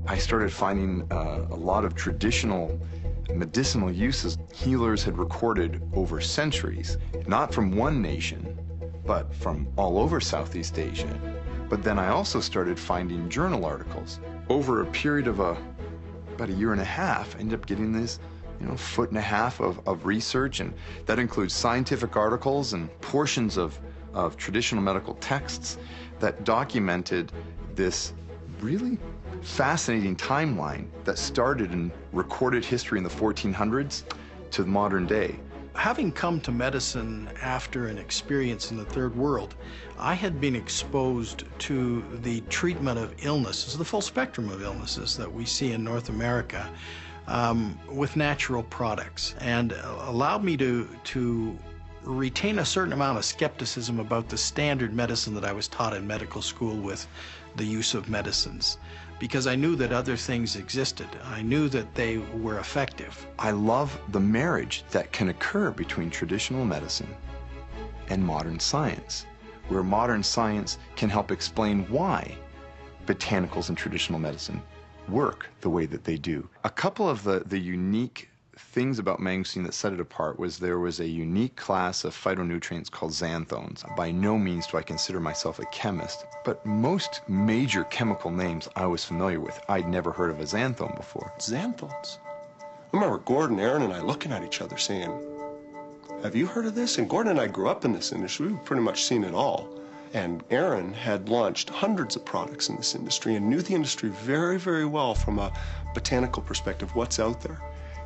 I started finding a lot of traditional medicinal uses healers had recorded over centuries, not from one nation, but from all over Southeast Asia. But then I also started finding journal articles. Over a period of about a year and a half, I ended up getting this, foot and a half of research, and that includes scientific articles and portions of traditional medical texts that documented this really fascinating timeline that started in recorded history in the 1400s to the modern day. Having come to medicine after an experience in the Third World, I had been exposed to the treatment of illnesses, the full spectrum of illnesses that we see in North America, with natural products, and allowed me to retain a certain amount of skepticism about the standard medicine that I was taught in medical school with the use of medicines, because I knew that other things existed. I knew that they were effective. I love the marriage that can occur between traditional medicine and modern science, where modern science can help explain why botanicals and traditional medicine work the way that they do. A couple of the unique things about mangosteen that set it apart was there was a unique class of phytonutrients called xanthones. By no means do I consider myself a chemist, but most major chemical names I was familiar with. I'd never heard of a xanthone before. Xanthones? I remember Gordon, Aaron, and I looking at each other saying, have you heard of this? And Gordon and I grew up in this industry. We've pretty much seen it all. And Aaron had launched hundreds of products in this industry and knew the industry very, very well from a botanical perspective, what's out there.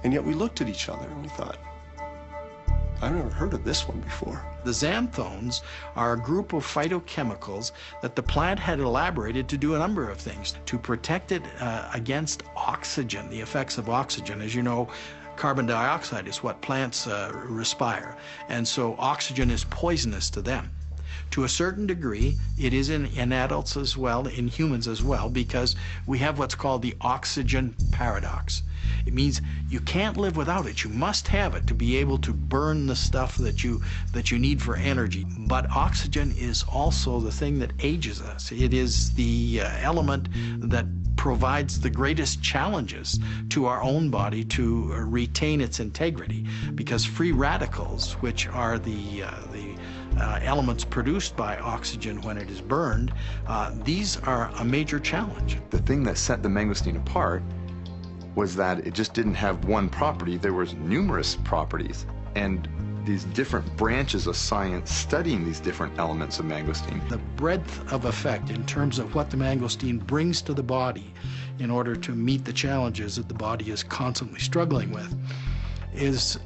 And yet we looked at each other and we thought, I've never heard of this one before. The xanthones are a group of phytochemicals that the plant had elaborated to do a number of things. To protect it against oxygen, the effects of oxygen. As you know, carbon dioxide is what plants respire, and so oxygen is poisonous to them. To a certain degree, it is in adults as well, in humans as well, because we have what's called the oxygen paradox. It means you can't live without it. You must have it to be able to burn the stuff that you need for energy. But oxygen is also the thing that ages us. It is the element that provides the greatest challenges to our own body to retain its integrity, because free radicals, which are the elements produced by oxygen when it is burned, these are a major challenge. The thing that set the mangosteen apart was that it just didn't have one property. There was numerous properties, and these different branches of science studying these different elements of mangosteen. The breadth of effect in terms of what the mangosteen brings to the body in order to meet the challenges that the body is constantly struggling with is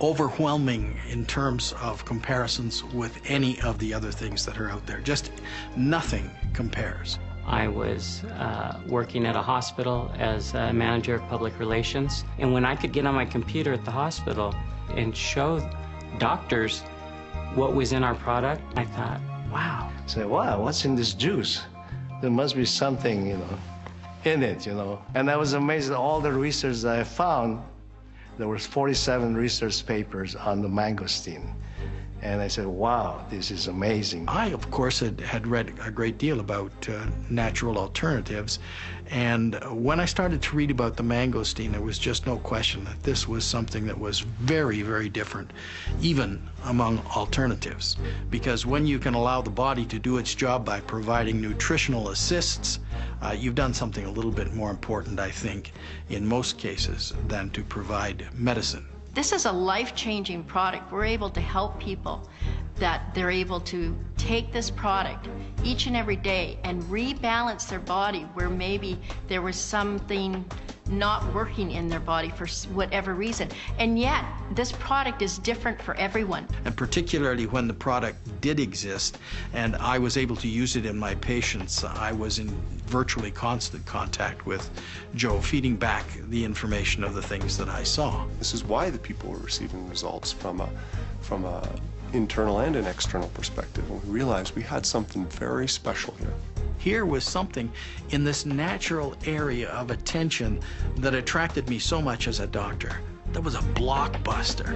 overwhelming in terms of comparisons with any of the other things that are out there. Just nothing compares. I was working at a hospital as a manager of public relations, and when I could get on my computer at the hospital and show doctors what was in our product, I thought, wow. Say, wow, what's in this juice? There must be something, in it, And I was amazed at all the research that I found. There was 47 research papers on the mangosteen. And I said, wow, this is amazing. I, of course, had read a great deal about natural alternatives. And when I started to read about the mangosteen, there was just no question that this was something that was very, very different, even among alternatives. Because when you can allow the body to do its job by providing nutritional assists, you've done something a little bit more important, I think, in most cases, than to provide medicine. This is a life-changing product. We're able to help people that they're able to take this product each and every day and rebalance their body where maybe there was something not working in their body for whatever reason. And yet, this product is different for everyone. And particularly when the product did exist and I was able to use it in my patients, I was in virtually constant contact with Joe, feeding back the information of the things that I saw. This is why the people were receiving results from a internal and an external perspective. And we realized we had something very special here. Here was something in this natural area of attention that attracted me so much as a doctor. That was a blockbuster.